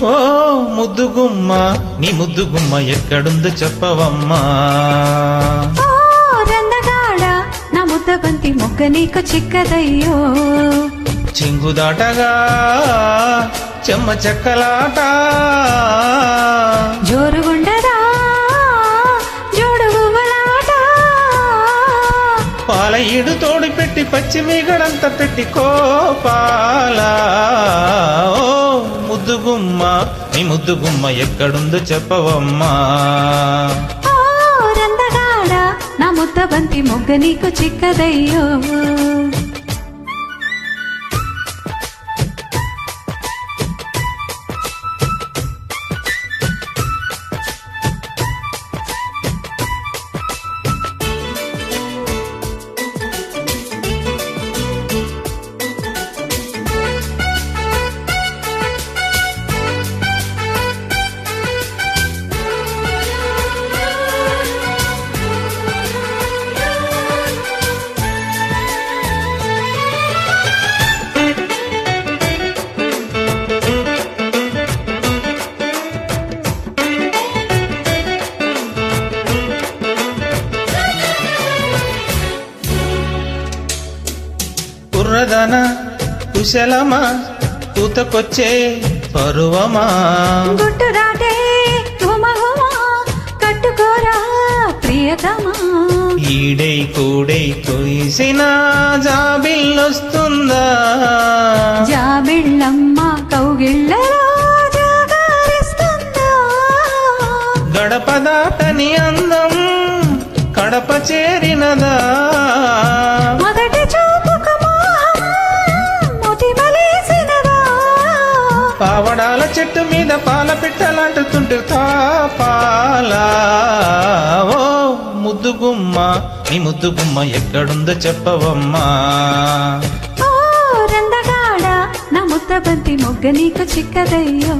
ఓ ముద్దుగుమ్మ నీ ముద్దుగుమ్మ ఎక్కడుందో చెప్పవమ్మా. ఓ రందగాడ నా ముద్దబంతి మొగ్గ నీకు చిక్కదయ్యో. చింగుదాటగా చెమ్మ చెక్కలాట జోరుగుండదా జోడు గువ్వలాట. పాల ఈడు తోడు పెట్టి పచ్చిమీగడంత పెట్టి కోపాల. ఓ ముద్దుగుమ్మ నీ ముద్దుగుమ్మ ఎక్కడుందో చెప్పవమ్మా. ఓ రందగాడ నా ముద్దబంతి మొగ్గ నీకు చిక్కదయ్యో. కుర్రదన కుశలమా కూతకొచ్చే పరువమా. గుట్టు రాటే గుమగుమ కట్టుకోరా ప్రియతమా. ఈడై కూడై కొయిసిన జాబిల్లొస్తుందా. జాబిళ్ళమ్మ కౌగిళ్ళలో జాగరిస్తుందా. గడప దాటని అందం కడప చేరినదా. మొదటి చూపుకు మోహం ముతిమలేసినదా. పావడాల చెట్టు మీద పాల పిట్టలాంటుతుంటే తాపాల. ఓ ముద్దుగుమ్మ నీ ముద్దుగుమ్మ ఎక్కడుందో చెప్పవమ్మా. ఓ రందగాడ నా ముద్దబంతి మొగ్గ నీకు చిక్కదయ్యో.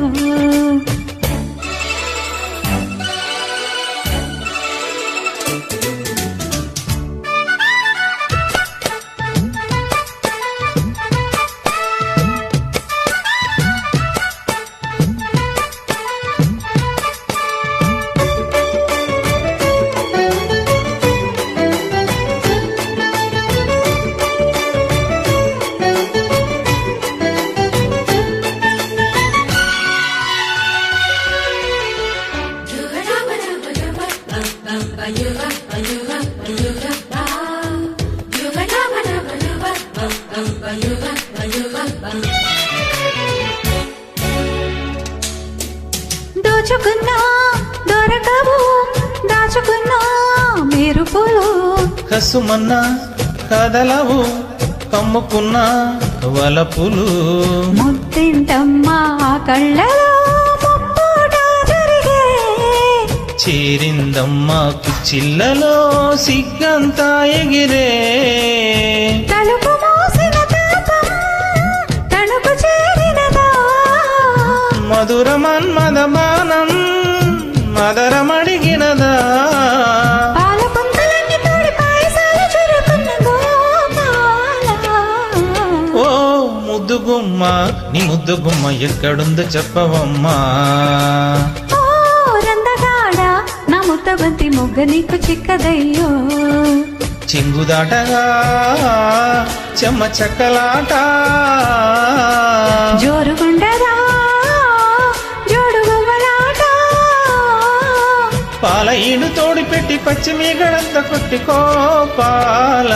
దోచుకున్నా దొరకవు దాచుకున్నా మెరుపులు. కసుమన్నా కదలవు కమ్ముకున్న వలపులు. ముద్దింటమ్మా కళ్ళలో ముప్పుట జరిగే. చేరిందమ్మా కుచ్చిళ్ళలో సిగ్గంతా ఎగిరే. తలుపు మోసిన తాపం తణుకు చేరినదా. మధుర మన్మద బాణం మదరమడిగినదా. పాల పుంతలన్నీ తోడి పాయసాలు చురుకున్న గోపాల. ఓ ముద్దుగుమ్మ నీ ముద్దుగుమ్మ ఎక్కడుందో చెప్పవమ్మా. ఓ రందగాడ నా ముద్దబంతి మొగ్గ నీకు చిక్కదయ్యో. చింగుదాటగా చెమ్మ చెక్కలాట జోరుగుండదా జోడు గువ్వలాట. పాల ఈడు తోడి పెట్టి పచ్చిమీగడంత కొట్టి కోపాల.